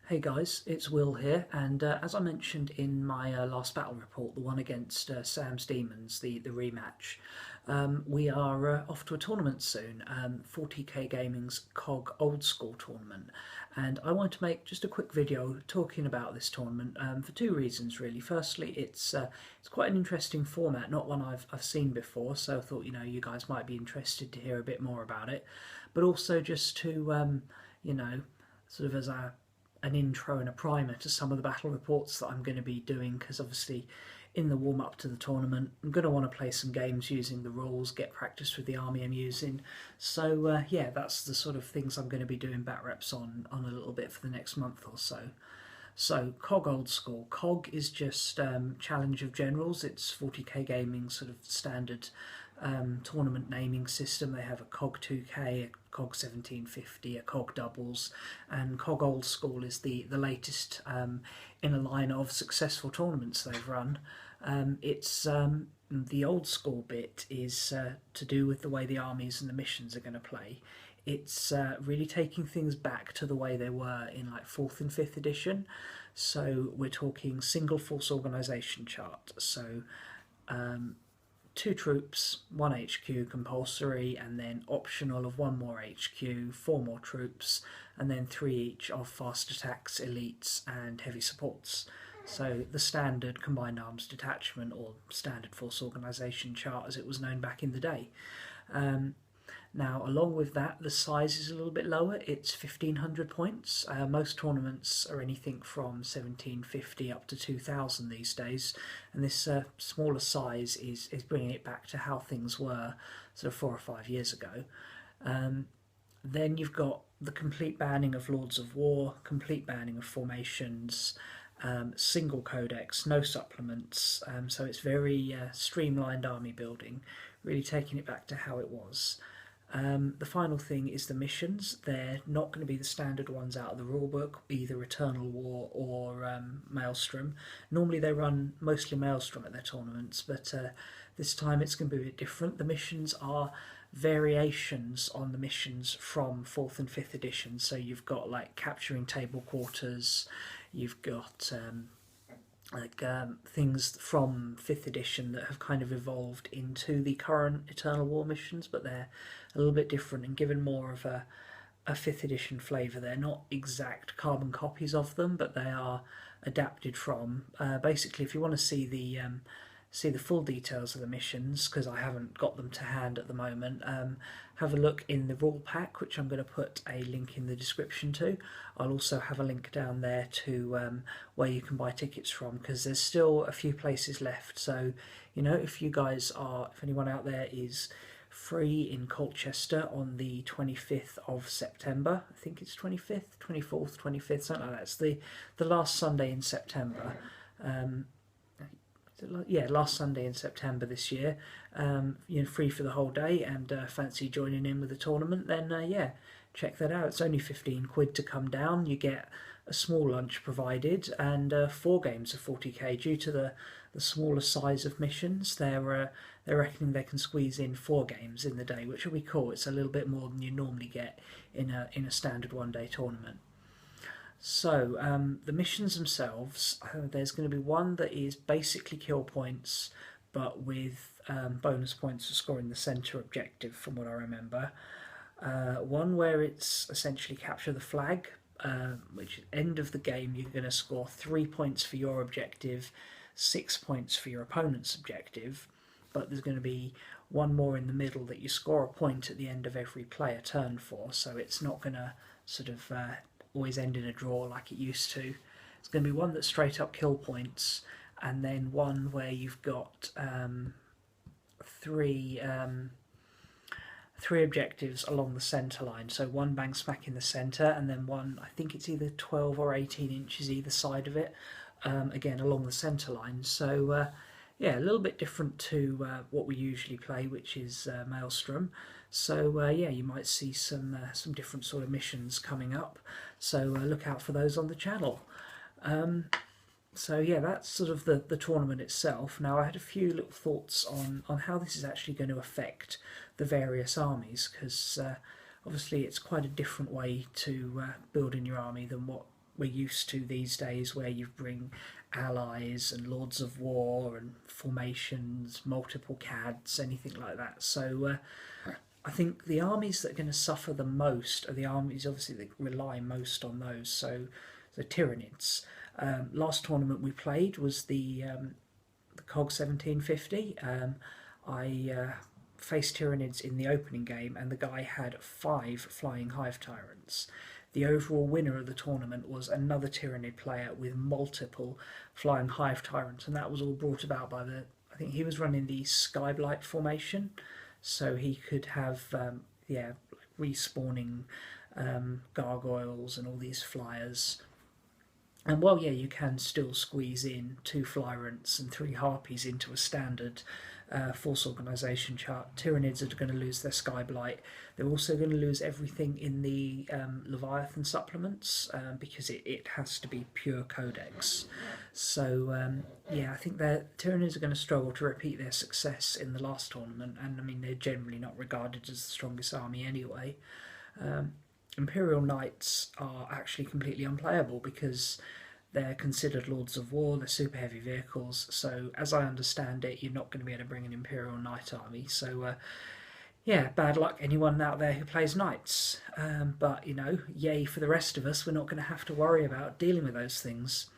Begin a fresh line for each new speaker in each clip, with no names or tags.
Hey guys, it's Will here, and as I mentioned in my last battle report, the one against Sam's Demons, the rematch, we are off to a tournament soon, 40k Gaming's COG Old School Tournament, and I want to make just a quick video talking about this tournament for two reasons really. Firstly, it's quite an interesting format, not one I've seen before, so I thought you guys might be interested to hear a bit more about it, but also just to you know sort of as an intro and a primer to some of the battle reports that I'm going to be doing, because obviously in the warm up to the tournament I'm going to want to play some games using the rules, get practice with the army I'm using. So yeah, that's the sort of things I'm going to be doing bat reps on a little bit for the next month or so. So COG Old School. COG is just Challenge of Generals. It's 40k Gaming sort of standard tournament naming system. They have a COG 2K, a COG 1750, a COG doubles, and COG Old School is the latest in a line of successful tournaments they've run. It's the old school bit is to do with the way the armies and the missions are going to play. It's really taking things back to the way they were in like 4th and 5th edition. So we're talking single force organisation chart. So 2 troops, 1 HQ compulsory, and then optional of 1 more HQ, 4 more troops, and then 3 each of fast attacks, elites, and heavy supports. So the standard combined arms detachment, or standard force organisation chart as it was known back in the day. Now, along with that, the size is a little bit lower. It's 1,500 points. Most tournaments are anything from 1,750 up to 2,000 these days, and this smaller size is bringing it back to how things were sort of 4 or 5 years ago. Then you've got the complete banning of Lords of War, complete banning of formations, single codex, no supplements, so it's very streamlined army building, really taking it back to how it was. The final thing is the missions. They're not going to be the standard ones out of the rulebook, either Eternal War or Maelstrom. Normally they run mostly Maelstrom at their tournaments, but this time it's going to be a bit different. The missions are variations on the missions from 4th and 5th edition. So you've got like capturing table quarters, you've got things from 5th edition that have kind of evolved into the current Eternal War missions, but they're a little bit different and given more of a 5th edition flavour. They're not exact carbon copies of them, but they are adapted from. Basically, if you want to see the full details of the missions, because I haven't got them to hand at the moment, have a look in the rule pack, which I'm going to put a link in the description to. I'll also have a link down there to where you can buy tickets from, because there's still a few places left. So, if anyone out there is free in Colchester on the 25th of September, I think it's 25th, 24th, 25th, something like that. It's the last Sunday in September. Last Sunday in September this year. Free for the whole day, and fancy joining in with the tournament, then check that out. It's only 15 quid to come down. You get a small lunch provided, and 4 games of 40k. Due to the smaller size of missions, they're reckoning they can squeeze in 4 games in the day, which will be cool. It's a little bit more than you normally get in a standard one-day tournament. So, the missions themselves, there's going to be one that is basically kill points, but with bonus points for scoring the centre objective, from what I remember. One where it's essentially capture the flag, which at the end of the game you're going to score 3 points for your objective, 6 points for your opponent's objective, but there's going to be one more in the middle that you score a point at the end of every player turn for, so it's not going to sort of always end in a draw like it used to. It's going to be one that's straight up kill points, and then one where you've got three objectives along the centre line. So one bang smack in the centre, and then one, I think it's either 12 or 18 inches either side of it, again along the centre line. So a little bit different to what we usually play, which is Maelstrom. So you might see some different sort of missions coming up. So look out for those on the channel. That's sort of the tournament itself. Now, I had a few little thoughts on how this is actually going to affect the various armies, because obviously it's quite a different way to build in your army than what we're used to these days, where you bring allies and lords of war and formations, multiple CADs, anything like that. So I think the armies that are going to suffer the most are the armies, obviously, that rely most on those. So the Tyranids. Last tournament we played was the COG 1750. I faced Tyranids in the opening game, and the guy had 5 flying hive tyrants. The overall winner of the tournament was another Tyranid player with multiple flying hive tyrants, and that was all brought about by I think he was running the Skyblight formation, so he could have respawning gargoyles and all these flyers. And while, yeah, you can still squeeze in 2 Flyrants and 3 Harpies into a standard force organisation chart, Tyranids are going to lose their Skyblight. They're also going to lose everything in the Leviathan supplements, because it has to be pure Codex. So, yeah, I think Tyranids are going to struggle to repeat their success in the last tournament, and I mean, they're generally not regarded as the strongest army anyway. Imperial Knights are actually completely unplayable because they're considered Lords of War, they're super heavy vehicles, so as I understand it, you're not going to be able to bring an Imperial Knight army, so yeah, bad luck anyone out there who plays Knights. But, you know, yay for the rest of us, we're not going to have to worry about dealing with those things.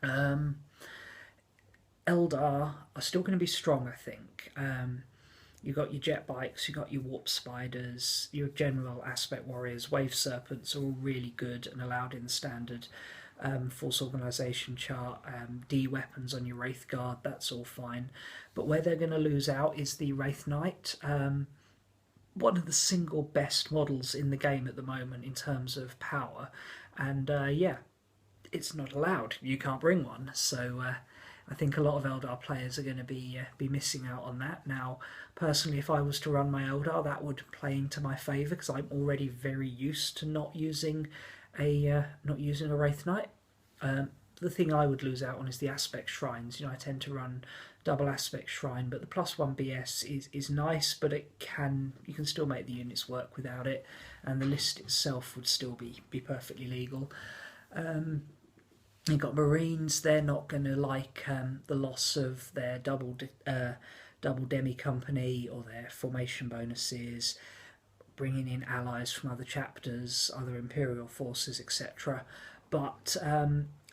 Eldar are still going to be strong, I think. You've got your jet bikes, you've got your warp spiders, your general aspect warriors, wave serpents are all really good and allowed in the standard force organisation chart. D weapons on your Wraith Guard, that's all fine. But where they're going to lose out is the Wraith Knight. One of the single best models in the game at the moment in terms of power. And yeah, it's not allowed. You can't bring one. So I think a lot of Eldar players are going to be missing out on that. Now, personally, if I was to run my Eldar, that would play into my favour because I'm already very used to not using a Wraith Knight. The thing I would lose out on is the aspect shrines. You know, I tend to run double aspect shrine, but the +1 BS is nice, but you can still make the units work without it, and the list itself would still be perfectly legal. You've got Marines, they're not going to like the loss of their double demi company or their formation bonuses, bringing in allies from other chapters, other Imperial forces, etc. But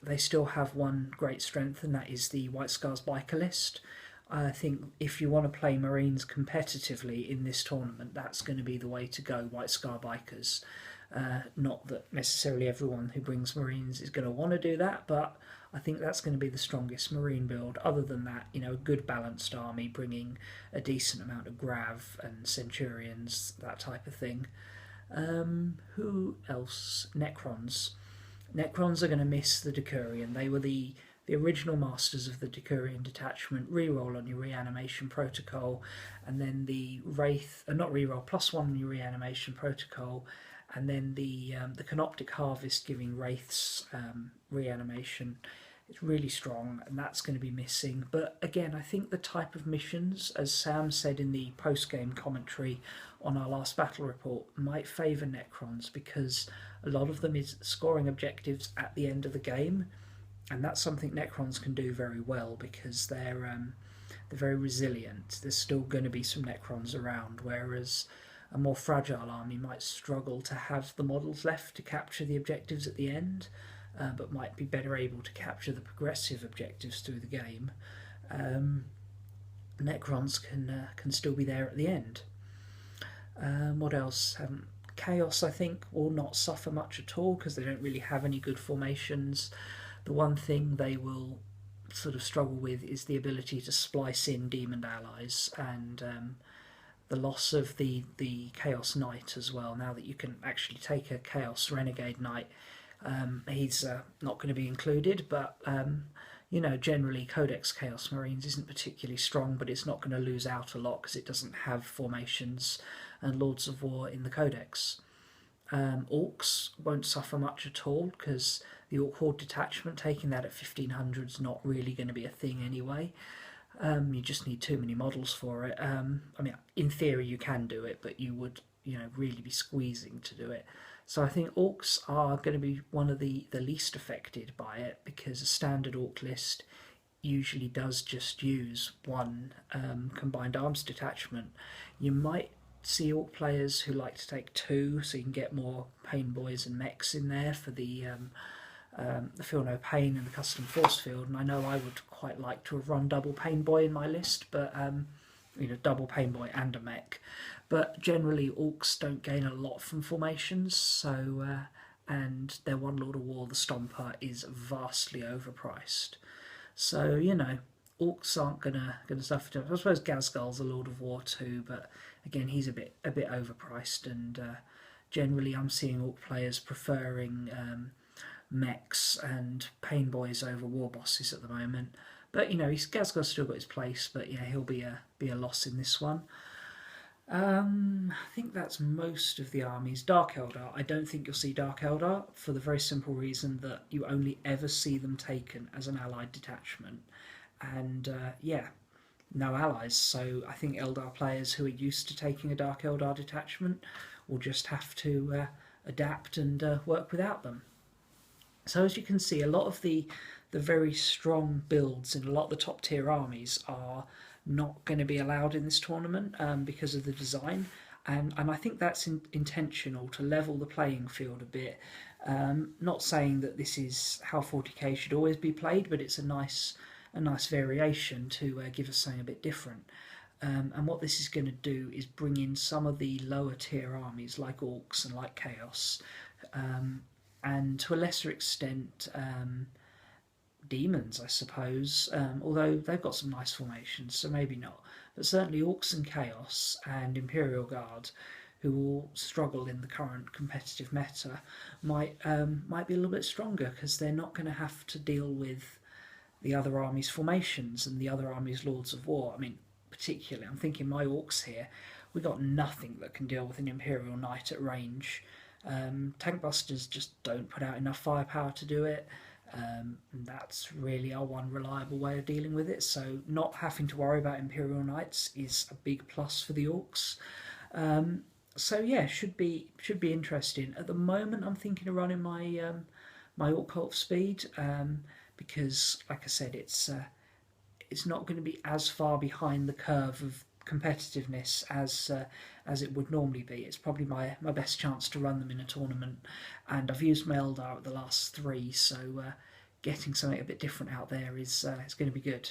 they still have one great strength, and that is the White Scars biker list. I think if you want to play Marines competitively in this tournament, that's going to be the way to go, White Scar bikers. Not that necessarily everyone who brings Marines is going to want to do that, but I think that's going to be the strongest Marine build. Other than that, you know, a good balanced army bringing a decent amount of Grav and Centurions, that type of thing. Who else? Necrons. Necrons are going to miss the Decurion. They were the original masters of the Decurion detachment. Reroll on your reanimation protocol, and then the Wraith, not reroll, +1 on your reanimation protocol, and then the Canoptic Harvest giving Wraiths reanimation. It's really strong, and that's going to be missing. But again, I think the type of missions, as Sam said in the post-game commentary on our last battle report, might favour Necrons, because a lot of them is scoring objectives at the end of the game, and that's something Necrons can do very well because they're very resilient. There's still going to be some Necrons around, whereas a more fragile army might struggle to have the models left to capture the objectives at the end, but might be better able to capture the progressive objectives through the game. Necrons can still be there at the end. What else? Chaos, I think, will not suffer much at all because they don't really have any good formations. The one thing they will sort of struggle with is the ability to splice in demon allies, and the loss of the Chaos Knight as well. Now that you can actually take a Chaos Renegade Knight, he's not going to be included, but you know, generally Codex Chaos Marines isn't particularly strong, but it's not going to lose out a lot because it doesn't have formations and Lords of War in the Codex. Orcs won't suffer much at all because the Orc Horde detachment, taking that at 1500 is not really going to be a thing anyway. You just need too many models for it. I mean, in theory you can do it, but you would, you know, really be squeezing to do it. So I think orcs are going to be one of the least affected by it, because a standard orc list usually does just use one combined arms detachment. You might see orc players who like to take two, so you can get more pain boys and mechs in there for the Feel No Pain and the custom force field. And I know I would quite like to have run double pain boy in my list, but double pain boy and a mech. But generally, orcs don't gain a lot from formations, so and their one Lord of War, the Stomper, is vastly overpriced. So orcs aren't gonna suffer too much. I suppose Gazgal's a Lord of War too, but again, he's a bit overpriced, and generally, I'm seeing orc players preferring mechs and pain boys over war bosses at the moment. But Gazgal's still got his place, but yeah, he'll be a loss in this one. I think that's most of the armies. Dark Eldar, I don't think you'll see Dark Eldar, for the very simple reason that you only ever see them taken as an allied detachment. And no allies, so I think Eldar players who are used to taking a Dark Eldar detachment will just have to adapt and work without them. So as you can see, a lot of the very strong builds in a lot of the top tier armies are not going to be allowed in this tournament because of the design, and I think that's intentional, to level the playing field a bit. Not saying that this is how 40k should always be played, but it's a nice variation to give us something a bit different. And what this is going to do is bring in some of the lower tier armies like Orcs and like Chaos, and to a lesser extent Demons, I suppose, although they've got some nice formations, so maybe not. But certainly Orcs and Chaos and Imperial Guard, who will struggle in the current competitive meta, might be a little bit stronger, because they're not going to have to deal with the other army's formations and the other army's Lords of War. I mean, particularly, I'm thinking my Orcs here, we got nothing that can deal with an Imperial Knight at range. Tank Busters just don't put out enough firepower to do it. And that's really our one reliable way of dealing with it, so not having to worry about Imperial Knights is a big plus for the Orcs. So yeah, should be interesting. At the moment, I'm thinking of running my Orc Cult Speed, because, like I said, it's not going to be as far behind the curve of competitiveness as it would normally be. It's probably my best chance to run them in a tournament, and I've used my Eldar at the last three, so getting something a bit different out there is going to be good.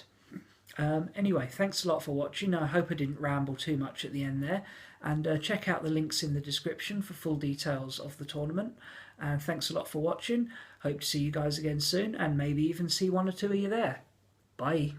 Anyway, thanks a lot for watching. I hope I didn't ramble too much at the end there, and check out the links in the description for full details of the tournament. And thanks a lot for watching. Hope to see you guys again soon, and maybe even see one or two of you there. Bye.